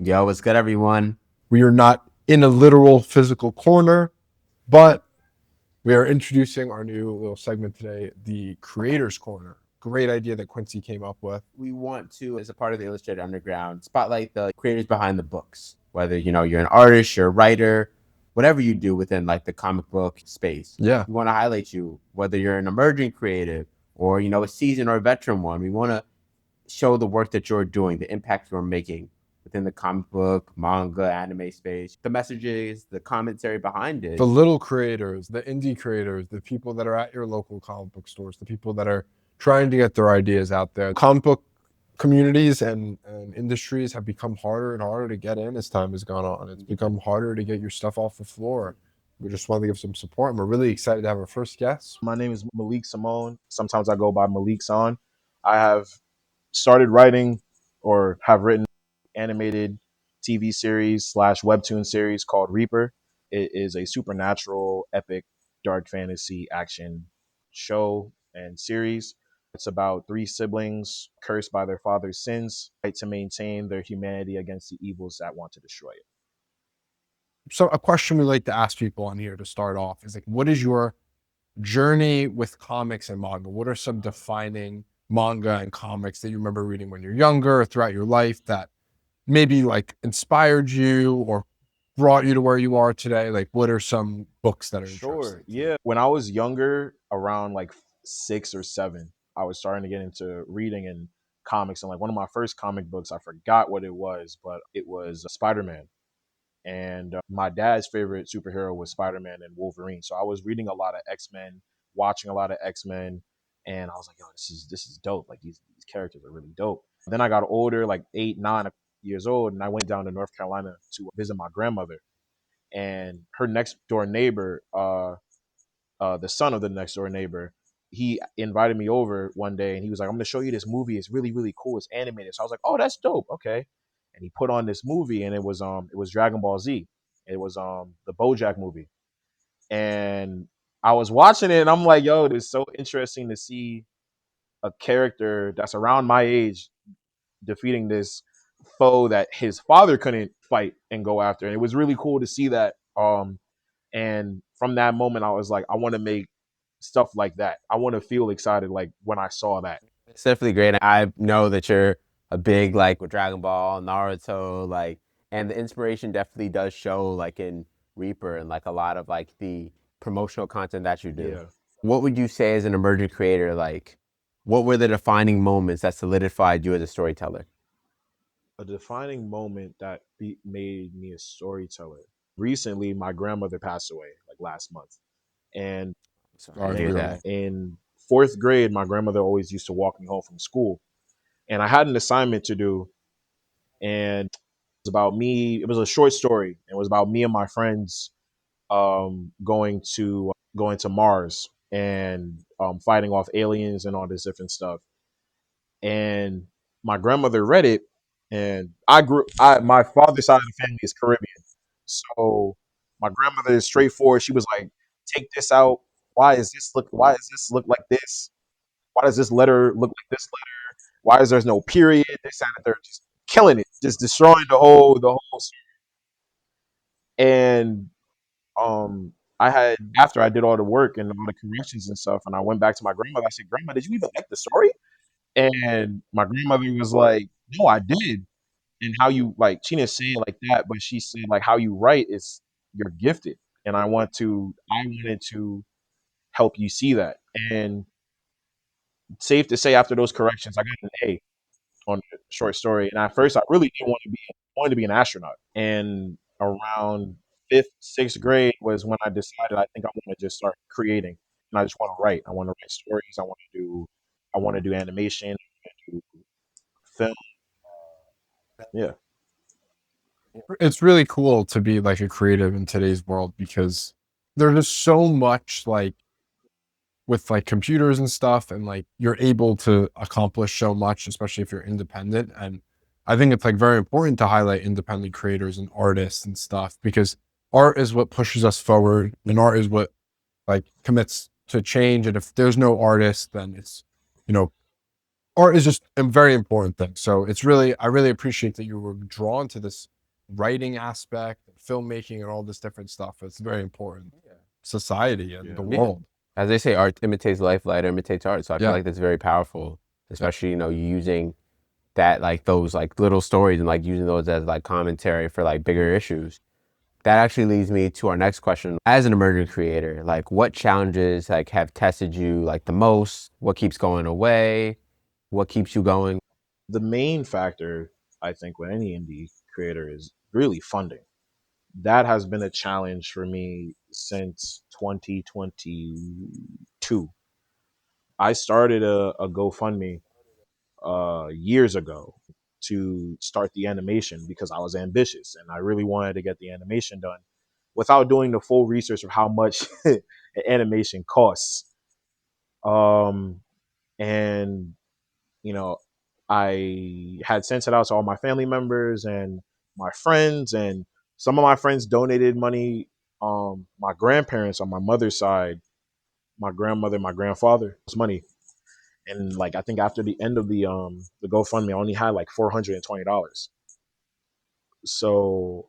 Yo, what's good, everyone? We are not in a literal physical corner, but we are introducing our new little segment today, the Creators Corner. Great idea that Quincy came up with. We want to, as a part of the Illustrated Underground, spotlight the creators behind the books. Whether you're an artist, you're a writer, whatever you do within like the comic book space. Yeah. We want to highlight you, whether you're an emerging creative or a seasoned or a veteran one. We want to show the work that you're doing, the impact you're making within the comic book, manga, anime space, the messages, the commentary behind it. The little creators, the indie creators, the people that are at your local comic book stores, the people that are trying to get their ideas out there. Comic book communities and industries have become harder and harder to get in as time has gone on. It's become harder to get your stuff off the floor. We just want to give some support, and we're really excited to have our first guest. My name is Malik Simmon. Sometimes I go by Malik Son. I have started writing or have written animated TV series slash webtoon series called Reaper. It is a supernatural, epic, dark fantasy action show and series. It's about three siblings cursed by their father's sins, fight to maintain their humanity against the evils that want to destroy it. So a question we like to ask people on here to start off is like, what is your journey with comics and manga? What are some defining manga and comics that you remember reading when you're younger or throughout your life that maybe like inspired you or brought you to where you are today? Like, what are some books that are Sure. interesting? Yeah. When I was younger, around like 6 or 7, I was starting to get into reading and comics. And like one of my first comic books, I forgot what it was, but it was Spider-Man. And my dad's favorite superhero was Spider-Man and Wolverine. So I was reading a lot of X-Men, watching a lot of X-Men, and I was like, yo, this is dope. Like these characters are really dope. Then I got older, like 8, 9 years old, and I went down to North Carolina to visit my grandmother. And her next door neighbor, the son of the next door neighbor, he invited me over one day and he was like, I'm gonna show you this movie. It's really, really cool. It's animated. So I was like, oh, that's dope. Okay. And he put on this movie and it was Dragon Ball Z. It was the BoJack movie. And I was watching it and I'm like, yo, it's so interesting to see a character that's around my age defeating this foe that his father couldn't fight and go after. And it was really cool to see that. And from that moment, I was like, I want to make stuff like that. I want to feel excited like when I saw that. It's definitely great. I know that you're a big like with Dragon Ball, Naruto, like, and the inspiration definitely does show like in Reaper and like a lot of like the promotional content that you do. Yeah. What would you say as an emerging creator, like, what were the defining moments that solidified you as a storyteller? A defining moment that made me a storyteller. Recently, my grandmother passed away like last month. And Sorry to hear that. in fourth grade, my grandmother always used to walk me home from school. And I had an assignment to do. And it was about me. It was a short story. It was about me and my friends going to Mars and fighting off aliens and all this different stuff. And my grandmother read it, and my father's side of the family is Caribbean, so my grandmother is straightforward. She was like, "Take this out. Why does this look like this? Why does this letter look like this letter? Why is there no period? This and that." They're just killing it, just destroying the whole. And I had after I did all the work and all the corrections and stuff, and I went back to my grandmother. I said, "Grandma, did you even like the story?" And my grandmother was like, "No, I did." And how you like, she didn't say it like that, but she said like how you write is you're gifted, and I wanted to help you see that. And safe to say, after those corrections, I got an A on the short story. And at first, I really didn't want to be wanted to be an astronaut. And around fifth, sixth grade was when I decided I think I want to just start creating, and I just want to write. I want to write stories. I want to do animation. I want to do film. Yeah. It's really cool to be like a creative in today's world because there's just so much like with like computers and stuff, and like you're able to accomplish so much, especially if you're independent. And I think it's like very important to highlight independent creators and artists and stuff because art is what pushes us forward, and art is what like commits to change. And if there's no artist, then it's, you know, art is just a very important thing. So it's really, I really appreciate that you were drawn to this writing aspect, filmmaking, and all this different stuff. It's very important. Society and the world. As they say, art imitates life, light imitates art. So I feel Yeah. like that's very powerful, especially, you know, using that, like those like little stories and like using those as like commentary for like bigger issues. That actually leads me to our next question. As an emerging creator, like what challenges like have tested you like the most? What keeps going away? What keeps you going? The main factor, I think, with any indie creator is really funding. That has been a challenge for me since 2022. I started a GoFundMe years ago to start the animation because I was ambitious and I really wanted to get the animation done without doing the full research of how much an animation costs. Um, and you know, I had sent it out to all my family members and my friends, and some of my friends donated money. My grandparents on my mother's side, my grandmother, my grandfather, was money. And like I think after the end of the GoFundMe, I only had like $420. So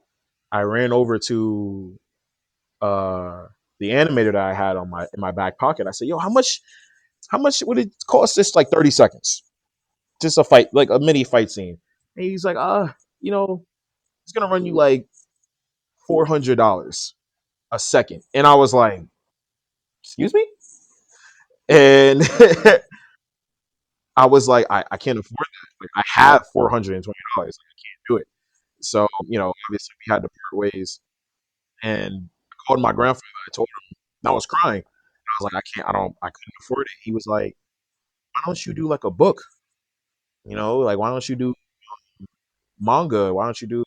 I ran over to uh the animator that I had on my in my back pocket. I said, "Yo, how much would it cost? Just like 30 seconds, just a fight, like a mini fight scene." And he's like, you know, it's gonna run you like $400 a second." And I was like, "Excuse me?" And I was like, I can't afford that. Like, I have $420. Like, I can't do it. So, obviously we had to part ways. And I called my grandfather. I told him, I was crying. I was like, I couldn't afford it. He was like, "Why don't you do like a book? Like, why don't you do manga? Why don't you do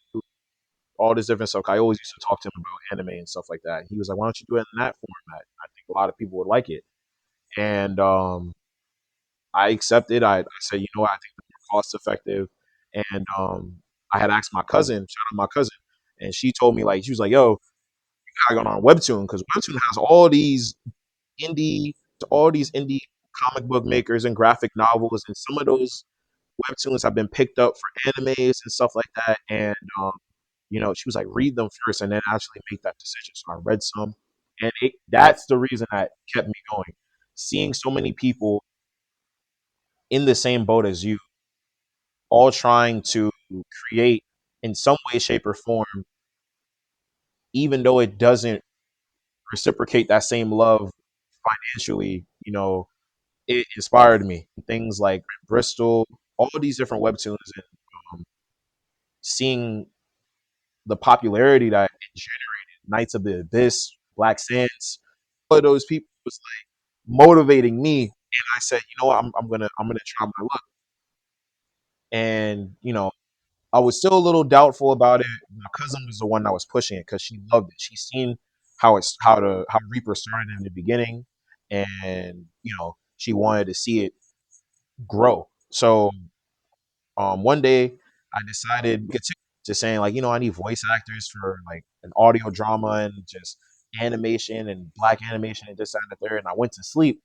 all this different stuff?" I always used to talk to him about anime and stuff like that. He was like, "Why don't you do it in that format? I think a lot of people would like it." And I accepted. I said, "You know what? I think it's more cost effective." And I had asked my cousin, shout out my cousin, and she told me, like, she was like, "Yo, you gotta go on Webtoon because Webtoon has indie, all these indie comic book makers and graphic novels, and some of those webtoons have been picked up for animes and stuff like that." And she was like, "Read them first, and then actually make that decision." So I read some, and that's the reason that kept me going. Seeing so many people in the same boat as you, all trying to create in some way, shape, or form, even though it doesn't reciprocate that same love financially, it inspired me. Things like Bristol, all these different webtoons, and um, seeing the popularity that it generated, Knights of the Abyss, Black Sands, all of those people was like motivating me. And I said, "You know what, I'm gonna try my luck." And I was still a little doubtful about it. My cousin was the one that was pushing it because she loved it. She seen how Reaper started in the beginning, and she wanted to see it grow. So one day I decided to saying, like, I need voice actors for like an audio drama and just animation and black animation and this that, and the third. And I went to sleep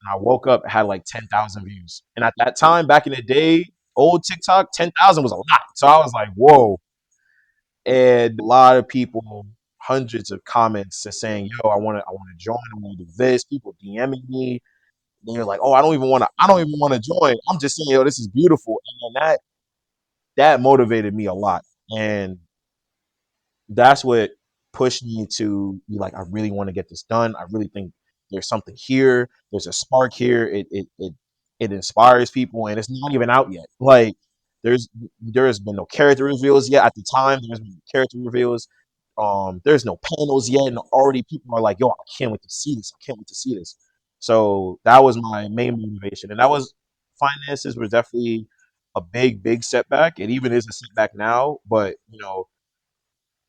and I woke up, had like 10,000 views. And at that time, back in the day, old TikTok, 10,000 was a lot. So I was like, whoa. And a lot of people, hundreds of comments just saying, "Yo, I want to join. I want to do this." People DMing me. And you're like, "Oh, I don't even want to join. I'm just saying, yo, this is beautiful." And that motivated me a lot. And that's what pushed me to be like, I really want to get this done. I really think there's something here. There's a spark here. It inspires people, and it's not even out yet. Like there's there has been no character reveals yet. At the time, there's been character reveals. There's no panels yet, and already people are like, "Yo, I can't wait to see this. I can't wait to see this." So that was my main motivation, and that was finances was definitely a big setback. It even is a setback now, but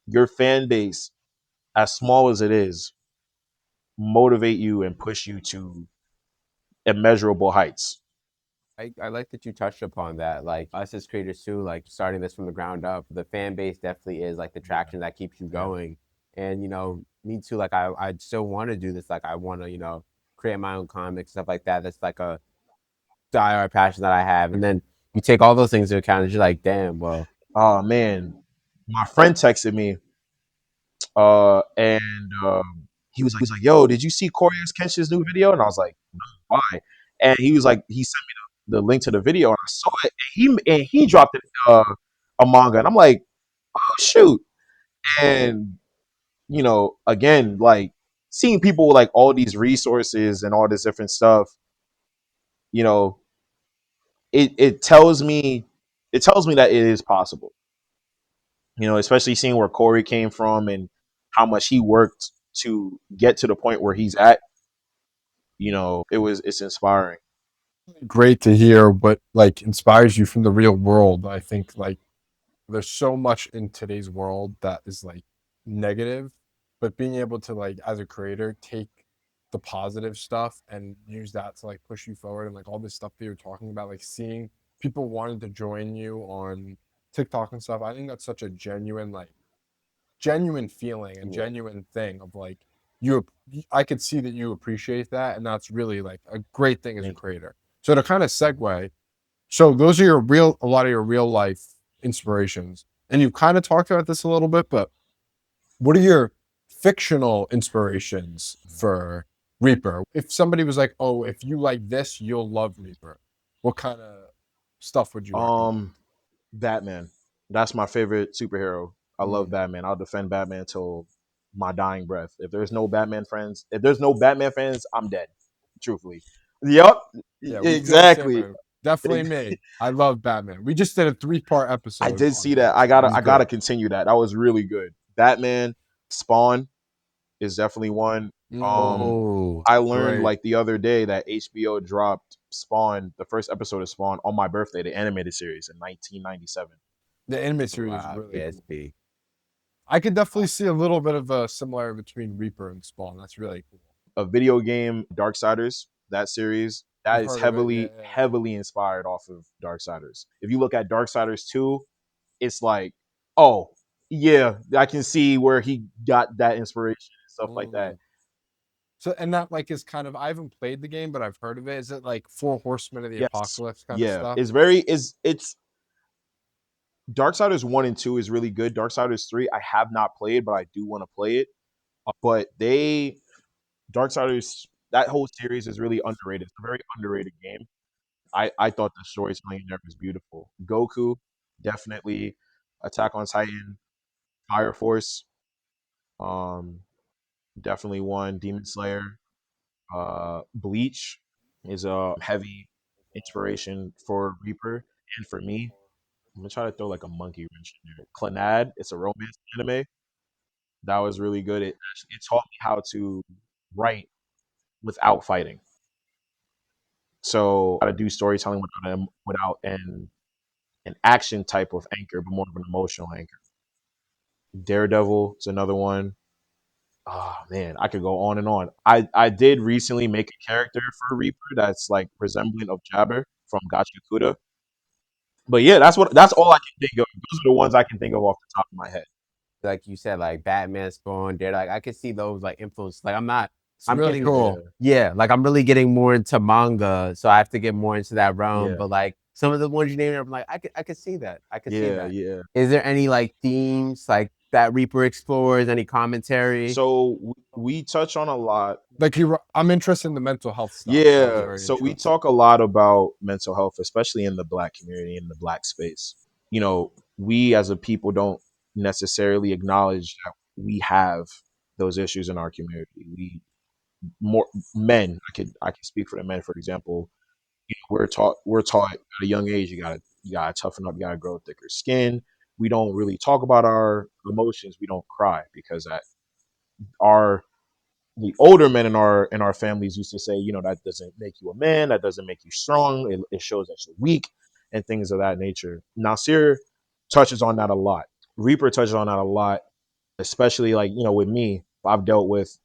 your fan base, as small as it is, motivate you and push you to immeasurable heights. I like that you touched upon that. Like us as creators too, like starting this from the ground up, the fan base definitely is like the traction that keeps you Yeah. going. And me too. Like I still want to do this. Like I want to create my own comics, stuff like that. That's like a diehard passion that I have, and then you take all those things into account, and you're like, damn, well, Oh man, my friend texted me, and he was like, "Yo, did you see Korea's Kenshin's new video?" And I was like, "No, why?" And he was like, he sent me the link to the video, and I saw it. And he dropped it, a manga, and I'm like, "Oh shoot!" And again, like seeing people with like all these resources and all this different stuff, you know, it tells me that it is possible. Especially seeing where Corey came from and how much he worked to get to the point where he's at. It's inspiring. Great to hear what like inspires you from the real world. I think like there's so much in today's world that is like negative, but being able to like as a creator take the positive stuff and use that to like push you forward, and like all this stuff that you're talking about, like seeing people wanting to join you on TikTok and stuff. I think that's such a genuine feeling and Yeah. genuine thing of like you I could see that you appreciate that, and that's really like a great thing as a Thank you. creator. So to kind of segue, so those are a lot of your real life inspirations. And you've kind of talked about this a little bit, but what are your fictional inspirations for Reaper? If somebody was like, "Oh, if you like this, you'll love Reaper," what kind of stuff would you recommend? Batman. That's my favorite superhero. I love Mm. Batman. I'll defend Batman till my dying breath. If there's no Batman fans, I'm dead. Truthfully. Yep. Yeah, we feel the same Exactly. way. Definitely me. I love Batman. We just did a 3-part I episode did on see him. that. I It gotta was I gotta good. continue that. That was really good. Batman, Spawn is definitely one. Mm, oh, I learned great. like the other day that HBO dropped Spawn, the first episode of Spawn, on my birthday, the animated series in 1997. The anime series is wow, really cool. KSP. I could definitely see a little bit of a similarity between Reaper and Spawn. That's really cool. A video game, Darksiders, that series, I've that is heard of it. Yeah, heavily, yeah, yeah. heavily inspired off of Darksiders. If you look at Darksiders 2, it's like, oh, yeah, I can see where he got that inspiration and stuff like that. Mm. So, and that like is kind of I haven't played the game, but I've heard of it. Is it like Four Horsemen of the Yes. Apocalypse kind of Yeah. stuff? It's Darksiders 1 and 2 is really good. Darksiders 3, I have not played, but I do want to play it. But Darksiders, that whole series is really underrated. It's a very underrated game. I thought the storytelling in there was beautiful. Goku, definitely. Attack on Titan, Fire Force, um, definitely one. Demon Slayer, Bleach is a heavy inspiration for Reaper and for me. I'm gonna try to throw like a monkey wrench in there. Clannad, it's a romance anime. That was really good. It taught me how to write without fighting. So how to do storytelling without an action type of anchor, but more of an emotional anchor. Daredevil is another one. Oh man, I could go on and on. I did recently make a character for Reaper that's like resembling of Jabber from Gotcha Kuda. But yeah, that's all I can think of. Those are the ones I can think of off the top of my head. Like you said, like Batman, Spawn, they're like I can see those like influence. Like It's I'm really getting, cool. Yeah, yeah, like I'm really getting more into manga, so I have to get more into that realm. yeah, But like some of the ones you named, I'm like I could see that. I could see yeah, that. yeah. Is there any like themes like that Reaper explores? Any commentary? So we touch on a lot. Like I'm interested in the mental health stuff, so that's Yeah, very so we interesting. talk a lot about mental health, especially in the Black community, in the Black space. We as a people don't necessarily acknowledge that we have those issues in our community. We more men. I could speak for the men, for example. We're taught at a young age. You gotta toughen up. You gotta grow thicker skin. We don't really talk about our emotions. We don't cry because our the older men in our families used to say, that doesn't make you a man, that doesn't make you strong, it shows that you're weak, and things of that nature. Nasir touches on that a lot. Reaper touches on that a lot, especially like with me. I've dealt with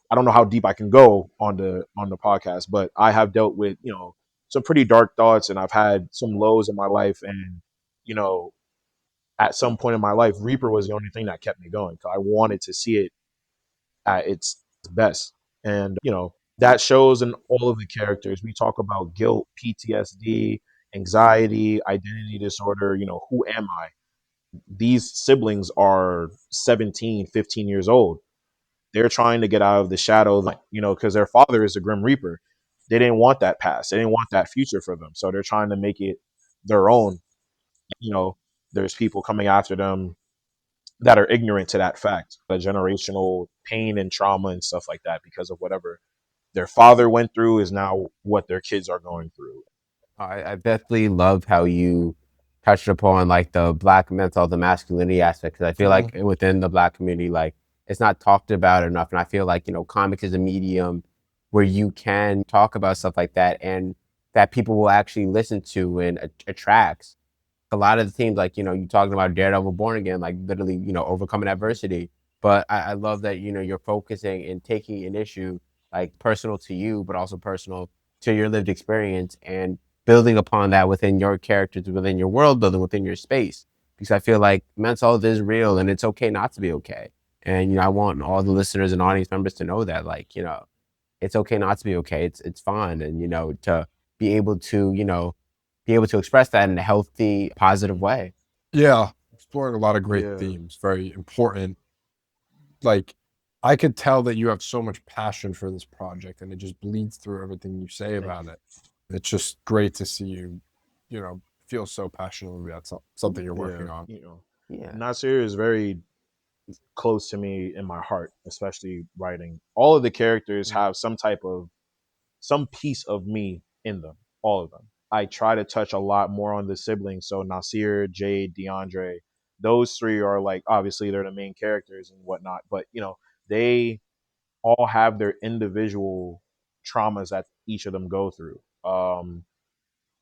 I don't know how deep I can go on the podcast, but I have dealt with some pretty dark thoughts, and I've had some lows in my life, and you know at some point in my life, Reaper was the only thing that kept me going. So I wanted to see it at its best. And that shows in all of the characters. We talk about guilt, PTSD, anxiety, identity disorder. Who am I? These siblings are 17, 15 years old. They're trying to get out of the shadow, because their father is a Grim Reaper. They didn't want that past. They didn't want that future for them. So they're trying to make it their own. You know, there's people coming after them that are ignorant to that fact, the generational pain and trauma and stuff like that because of whatever their father went through is now what their kids are going through. I definitely love how you touched upon like the black mental, the masculinity aspect, because I feel like within the black community, like it's not talked about enough. And I feel like, comics is a medium where you can talk about stuff like that and that people will actually listen to and attracts a lot of the themes, like, you talking about Daredevil Born Again, like literally, overcoming adversity. But I love that, you're focusing and taking an issue like personal to you, but also personal to your lived experience and building upon that within your characters, within your world building, within your space. Because I feel like mental health is real and it's okay not to be okay. And, I want all the listeners and audience members to know that, like, it's okay not to be okay. It's fine. And, to be able to, express that in a healthy, positive way. Yeah, exploring a lot of great Yeah. themes, very important. Like, I could tell that you have so much passion for this project, and it just bleeds through everything you say about it. It's just great to see you, feel so passionately about something you're working Yeah, on. Yeah. Nasir is very close to me in my heart, especially writing. All of the characters have some piece of me in them, all of them. I try to touch a lot more on the siblings. So Nasir, Jade, DeAndre, those three are like obviously they're the main characters and whatnot, but they all have their individual traumas that each of them go through.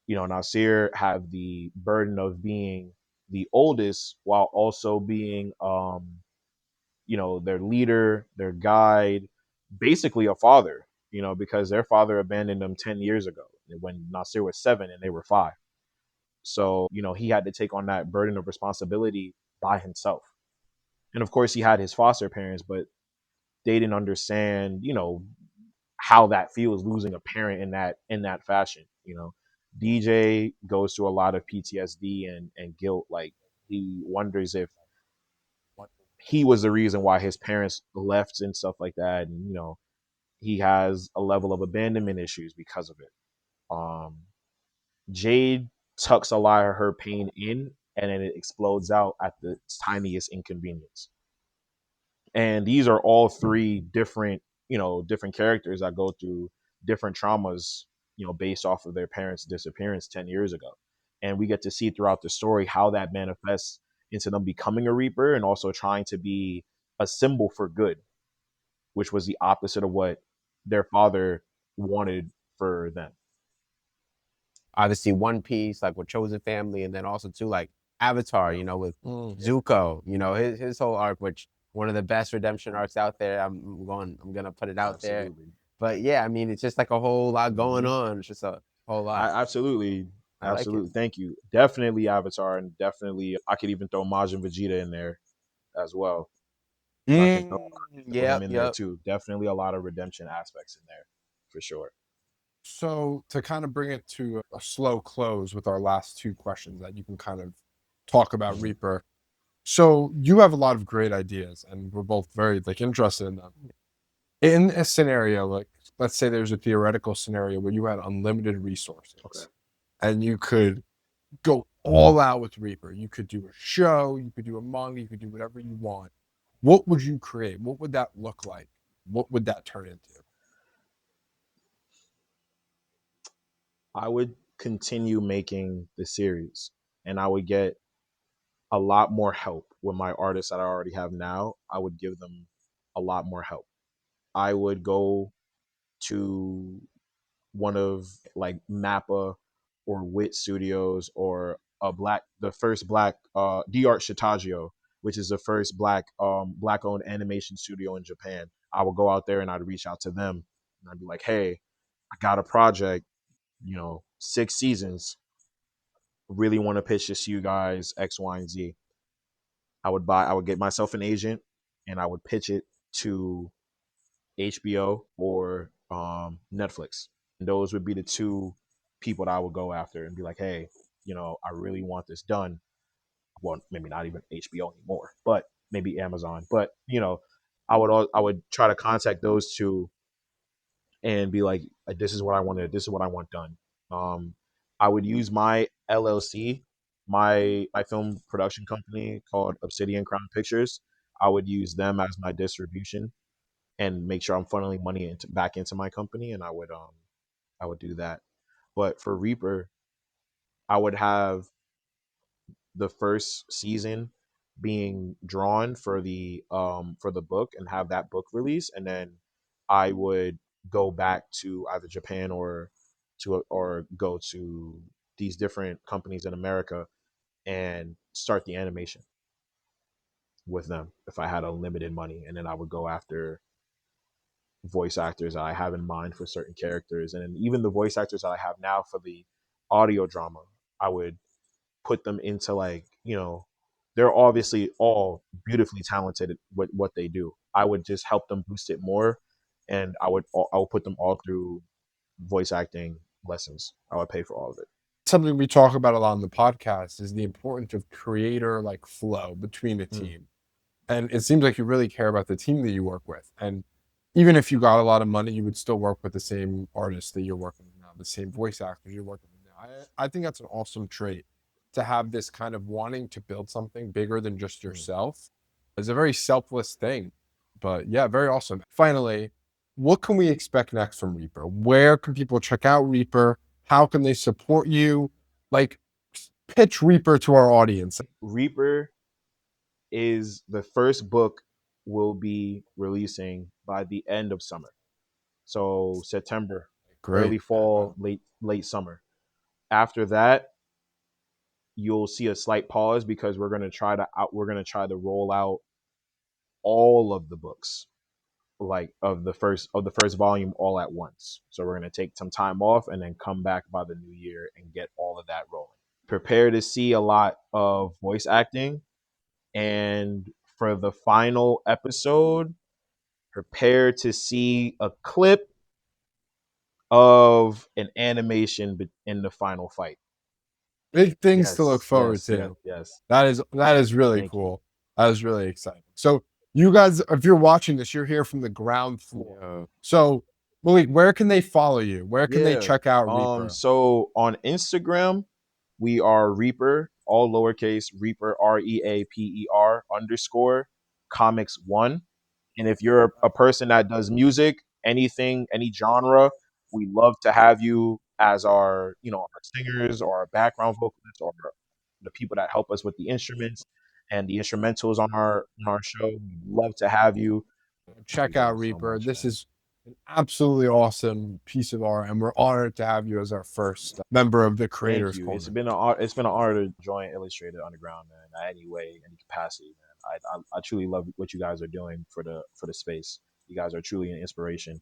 Nasir have the burden of being the oldest while also being their leader, their guide, basically a father, because their father abandoned them 10 years ago when Nasir was 7 and they were 5. So, he had to take on that burden of responsibility by himself. And of course, he had his foster parents, but they didn't understand, how that feels losing a parent in that fashion. DJ goes through a lot of PTSD and guilt. Like he wonders if he was the reason why his parents left and stuff like that. And he has a level of abandonment issues because of it. Um, Jade tucks a lot of her pain in, and then it explodes out at the tiniest inconvenience. And these are all three different characters that go through different traumas, based off of their parents' disappearance 10 years ago. And we get to see throughout the story how that manifests into them becoming a reaper and also trying to be a symbol for good, which was the opposite of what their father wanted for them. Obviously, One Piece, like with Chosen Family, and then also too like Avatar, with Zuko, his whole arc, which one of the best redemption arcs out there. I'm gonna put it out there. Absolutely. But yeah, I mean, it's just like a whole lot going on. It's just a whole lot. Absolutely. I like it. Absolutely. Thank you. Definitely Avatar, and definitely I could even throw Majin Vegeta in there as well. I can throw him Yep, in there yep. too. Definitely a lot of redemption aspects in there for sure. So, to kind of bring it to a slow close with our last two questions that you can kind of talk about Mhm. Reaper. So, you have a lot of great ideas, and we're both very interested in them. In a scenario, like let's say there's a theoretical scenario where you had unlimited Okay. resources and you could go all out with Reaper. You could do a show, you could do a manga, you could do whatever you want. What would you create? What would that look like? What would that turn into? I would continue making the series and I would get a lot more help with my artists that I already have now. I would give them a lot more help. I would go to one of like Mappa or Wit Studios or the first black D-Art Shitagio, which is the first black owned animation studio in Japan. I would go out there and I'd reach out to them and I'd be like, hey, I got a project, 6 seasons. Really want to pitch this to you guys, X, Y, and Z. I would get myself an agent and I would pitch it to HBO or Netflix. And those would be the two people that I would go after and be like, hey, I really want this done. Well, maybe not even HBO anymore, but maybe Amazon. But I would try to contact those two and be like, this is what I wanted. This is what I want done. I would use my LLC, my film production company called Obsidian Crown Pictures. I would use them as my distribution and make sure I'm funneling money back into my company, and I would do that. But for Reaper, I would have the first season being drawn for the book and have that book release, and then I would go back to either Japan or go to these different companies in America and start the animation with them if I had unlimited money, and then I would go after voice actors that I have in mind for certain characters, and even the voice actors that I have now for the audio drama, I would put them into they're obviously all beautifully talented with what they do. I would just help them boost it more, and I would put them all through voice acting lessons. I would pay for all of it. Something we talk about a lot on the podcast is the importance of creator flow between a team. And it seems like you really care about the team that you work with. And even if you got a lot of money, you would still work with the same artists that you're working with now, the same voice actors you're working with now. I think that's an awesome trait, to have this kind of wanting to build something bigger than just yourself. It's a very selfless thing. But yeah, very awesome. Finally, what can we expect next from Reaper? Where can people check out Reaper? How can they support you? Pitch Reaper to our audience. Reaper is the first book will be releasing by the end of summer. So September, early fall, late summer. After that, you'll see a slight pause because we're gonna try to roll out all of the books, like of the first volume, all at once. So we're gonna take some time off and then come back by the new year and get all of that rolling. Prepare to see a lot of voice acting, and for the final episode, prepare to see a clip of an animation in the final fight. Big things to look forward to. Yes. That is really cool. That is really exciting. So you guys, if you're watching this, you're here from the ground floor. Yeah. So Malik, where can they follow you? Where can they check out Reaper? So on Instagram, we are Reaper, all lowercase, Reaper, REAPER _ comics 1. And if you're a person that does music, anything, any genre, we love to have you as our singers or our background vocalists or the people that help us with the instruments and the instrumentals on our show. We'd love to have you. Check out Reaper. This is an absolutely awesome piece of art, and we're honored to have you as our first member of the creators. Thank you. It's been an honor to join Illustrated Underground, man. In any way, any capacity, man. I truly love what you guys are doing for the space. You guys are truly an inspiration.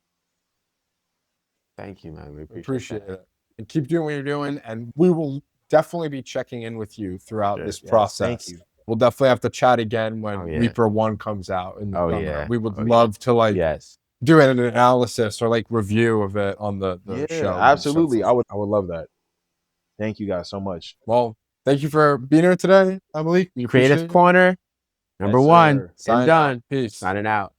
Thank you, man. We appreciate it. And keep doing what you're doing, and we will definitely be checking in with you throughout this process. Thank you. We'll definitely have to chat again when Reaper 1 comes out. And we would love to do an analysis or review of it on the show. Absolutely. I would love that. Thank you guys so much. Well, thank you for being here today, Malik. Creative Corner, number 1. And done. Peace. Signing out.